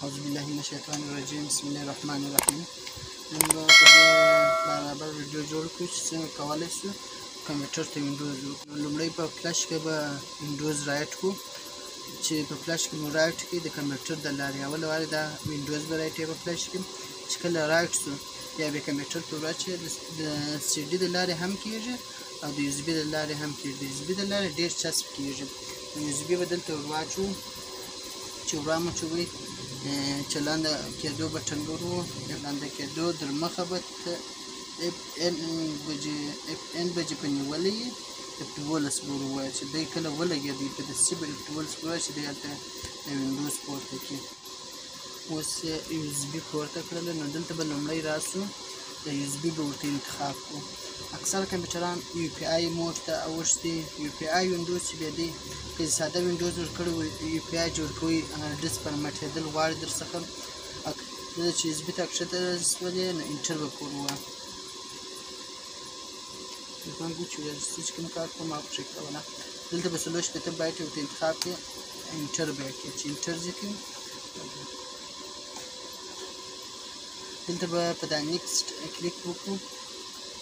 أعوذ بالله من الشیطان الرجیم. بسم الله الرحمن الرحیم. نن به په دې برابر ویډیو جوړ کړو چې څنګه کولی شو کمپیوټر ته وینډوز وکړو. لومړی په فلش کې به وینډوز رایټ کړو، چې په فلش کې مو رایټ کړي د کمپیوټر د لارې. اول وارې دا وینډوز به رایټ په فلش کې، چې کله رایټ شو بیا به کمپیوټر ته ورچې د سی ډي د لارې هم کېږي او د یو اس بي د لارې هم کېږي. د یو اس بي د لارې ډېر چسپ کېږي. یو اس بي به دلته ور واچوو، چې ورامچوئ چې لاندې کېدو بټن ورو لاندې کېدو در مخه به اف ان بجې په نیولې اف 12 به ووایه چې دی کله ولګېدی په د سی به اف 12 به ووایه چې دی هلته وینډوز پورته کړي. اوس یو اس بي پورته کړله، نو دلته به لومړی راسو د یو اس بي به ورته انتخاب کړو. اکثر کمپیوټران یو پی آی موډ ته اوښتي. یو پی آی وینډوز چې بیا دی که ساده وینډوز ورکړی وي یو پی آی جوړ کوي، ډسک پرمټېدل غواړي در څخه. کله چې اس بي ته کښته شولې نو انټر به پر ووایه. چې کوم کار کوم ما پرې کوله. دلته به 40 بایټ ورته انتخاب کړي، انټر به یې کړي. چې انټر یې کړي دلته به په دا نیکسټ کلیک وکړو.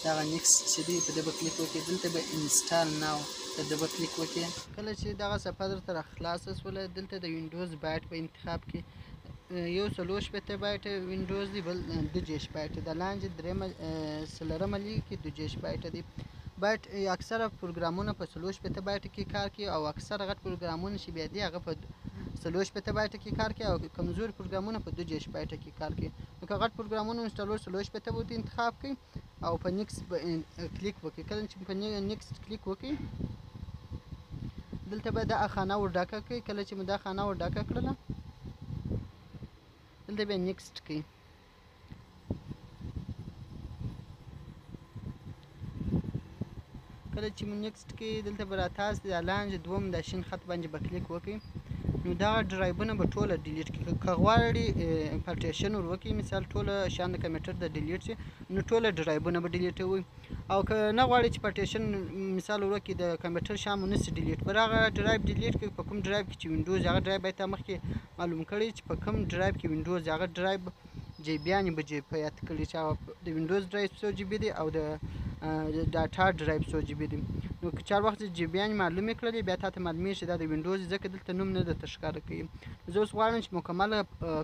دغه نیکسټ چې دی په دې به کلیک وکړئ. دلته به انسټال ناو په دې به کلیک وکړئ. کله چې دغه صفحه درته راخلاصه شوله دلته د وینډوز بایټ په انتخاب کې یو 40 بایټه وینډوز دی، بل 2 بایټه. د لاندې درېمه څلورمه لیک کې 2 بایټه دی. بایټ اکثره پروګرامونه په 40 بایټه کې کار کوي او اکثره غټ پروګرامونه چې بیا دي هغه په 40 بایټه کې کار کوي او کمزوري پروګرامونه په 2 بایټه کې کار کوي. نو که غټ پروګرامونه انسټالول 40 به انتخاب کړئ او په نیکسټ کلیک وکړئ. کله چې په نیکسټ کلیک وکړئ دلته به دا خانه ور ډکه کړئ. کله چې مو دا خانه ور ډکه کړله دلته به نیکسټ کړئ. کله چې مو نیکسټ کړئ دلته به راتاسي د لاندې دوم د شین خط باندې به کلیک وکړئ. نو دغه ډرایبونه به ټوله ډیلیټ کړي. که غواړئ پارټیشن ور وکړئ، مثال ټوله شیان د کمپیوټر د ډیلیټ شي نو ټوله ډرایبونه به ډیلیټوئ. او که نه غواړئ چې پارټیشن مثال ور وکړئ د کمپیوټر شیان مو نشي ډیلیټ، پر هغه ډرایب ډیلیټ کړئ په کوم ډرایب کې چې وینډوز هغه ډرایب باید مخکې معلوم کړئ چې په کوم ډرایب کې وینډوز هغه ډرایب جیبیانې به په یاد کړئ چې د وینډوز ډرایب 100 جی بي دی او د ډاټا ډرایب 100 جی بي دی. نو که چار وخت جیبیانې معلومې کړلې بیا تاته معلومیږي چې دا د وینډوز ځکه دلته نوم نه درته ښکاره کوي. زه اوس غواړم چې مکمله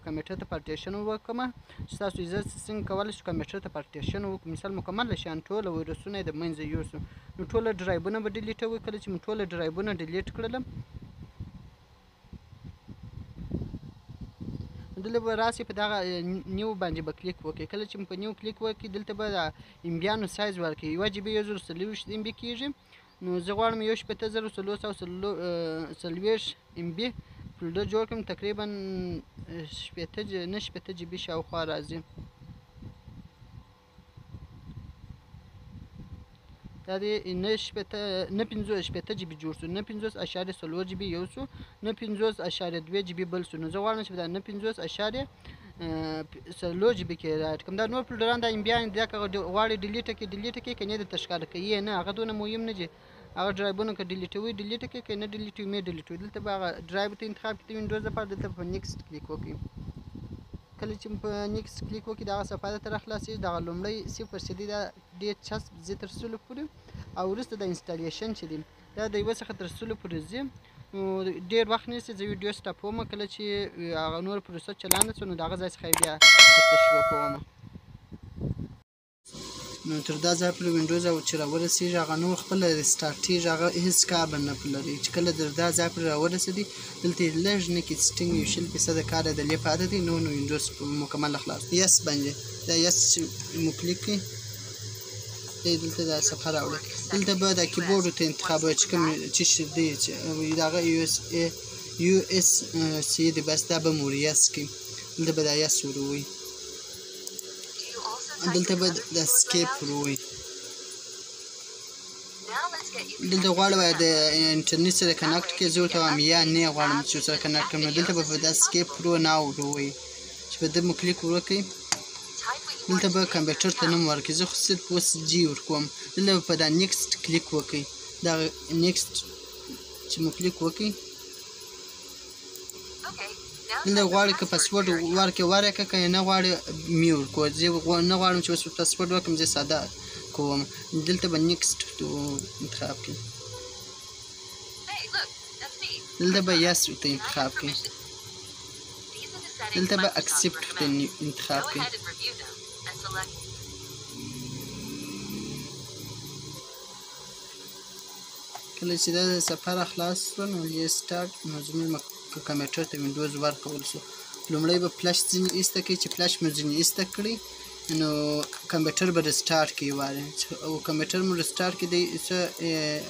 کمپیوټر ته پارټیشن وکړم، چې تاسو اجازه څنګه کولی شو کمپیوټر ته پارټیشن وکړو. مثال مکمله شیان ټوله ویروسونه یې د منځه یوسو نو ټوله ډرایبونه به ډیلیټوئ. کله چې مو ټوله ډرایبونه ډیلیټ کړله دلته به راسي په دغه نیو باندې به کلیک وکړئ. کله چې په نیو کلیک وکړئ دلته به د امبیانو سایز ورکړئ. 1 جی بي 1024 ام بي کېږي. نو زه غواړم 18340 ام بي فولډر جوړ کړم. تقریبا 8 جی بي شاوخوا راځي. دا دی 9.50 جی بي جوړ شو، 9.50.4 جی بي یو شو، 9.50.2 جی بي بل شو. نو زه غواړم چې په دا 9.50.4 جی بي کې رایټ کړم. دا نور فولډران د امبیان دي، که غواړئ ډیلیټ کړئ ډیلیټ کړئ، که نه درته ښکاره کوي نه هغه دونه مهم نه دي. هغه ډرایبونه که ډیلیټوئ ډیلیټ کړئ، که نه ډیلیټوئ مې ډیلیټوئ. دلته به هغه ډرایب ته انتخاب کړئ وینډوز لپاره، دلته په نیکسټ کلیک وکړئ. کله چې په نیکسټ کلیک وکړئ دغه صفحه درته راخلاصېږي. دغه لومړی 0 چې دی دا ډېر چسپ ځي تر سلو پورې، او وروسته د انسټالیشن چې دی دا د 1 څخه تر سلو پورې ځي. نو ډېر وخت نیسي. زه ویډیو سټاپوم. کله چې هغه نور پروسه چلانده شو نو د هغه ځای څخه یې بیا درته شروع کوم. نو تر دا ځای پورې وینډوز او چې راورسېږي هغه نور خپله ریسټارټېږي، هغه هېڅ کار به نه لري. چې کله در دا ځای پورې راورسېدي دلته یې لږ نه کېسټینګ 20% کار عدلیې پاتې دی. نو وینډوز مکمله خلاص یس باندې دا یس چې مو کلیک کړئ دلته دا صفحه راوړئ. دلته به دا کیبورډ ورته انتخابوئ چې کوم چې دی چې دغه یو اس سی دی، بس دا به مو یس کړئ. دلته به دا یس وروئ. دلته به د اسکیپ وروئ. دلته غواړم د انټرنیټ سره کنکټ کړئ. زه ورته وایم یا نه غواړم چې سره کنکټ کړم. نو دلته به په دا اسکیپ پرو ناو وروئ چې په دې مو کلیک وکړئ. دلته به کمپیوټر ته نوم ورکړئ. زه خو صرف اوس جي ورکوم. دلته به په دا نیکسټ کلیک وکړئ. دا نیکسټ چې مو کلیک وکړئ دلته غواړي که پاسورډ ورکړې ورکړه که نه غواړي مې ورکړو زه نه غواړم چې اوس پاسورډ ورکړم زه ساده کوم دلته به نیکسټ انتخاب کړئ دلته به یس ورته انتخاب کړئ دلته به اکسپټ ورته انتخاب کړئ کله چې دا سفر خلاص شو نو ریسټارټ نو زموږ کمپیوټر ته وینډوز ورکول شو لومړی به فلش ځینې ایسته کړئ چې فلش مو ځینې ایسته کړئ نو کمپیوټر به ریسټارټ کړئ واره او کمپیوټر مو ریسټارټ کړئ څه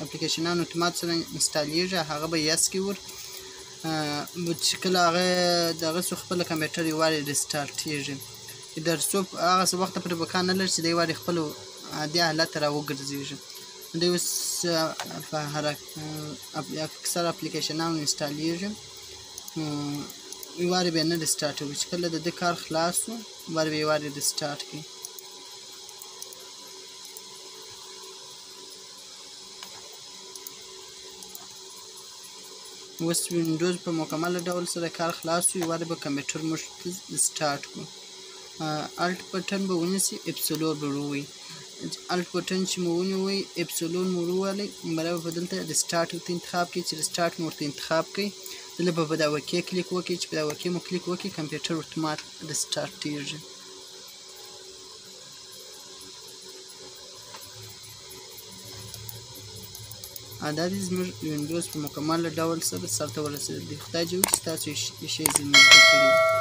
اپلیکیشنان اتومات سره انسټالیږي هغه به یس کې ور چې کله هغه دغه څو خپل کمپیوټر یې واره ریسټارټېږي در څو هغه څه وخت پرې بکار نه لري چې دی واره خپل عادي حالت ته راوګرځېږي دوی اوس په اکثر اپلیکیشنان انسټالیږي واره به نه ریسټارټ وي چې کله د دې کار خلاص شو واره به یې واره ریسټارټ کړي اوس وینډوز په مکمل ډول سره کار خلاص شو واره به کمپیوټر موږ سټارټ کړو الټ بټن به ونیسئ اپسلور به ورووهئ الټ بټن چې مو ونیوئ اپسلون مو وروولئ برابر به دلته ریسټارټ ورته انتخاب کړئ چې ریسټارټ مو ورته انتخاب کړئ دلته به په دا اوکې کلیک وکړئ چې په دا اوکې مو کلیک وکړئ کمپیوټر اتومات ریسټارټېږي دا دې زموږ وینډوز په مکمل ډول سره سرته ورسېدلی خدای دې وکړي چې تاسو یې شی زده کړي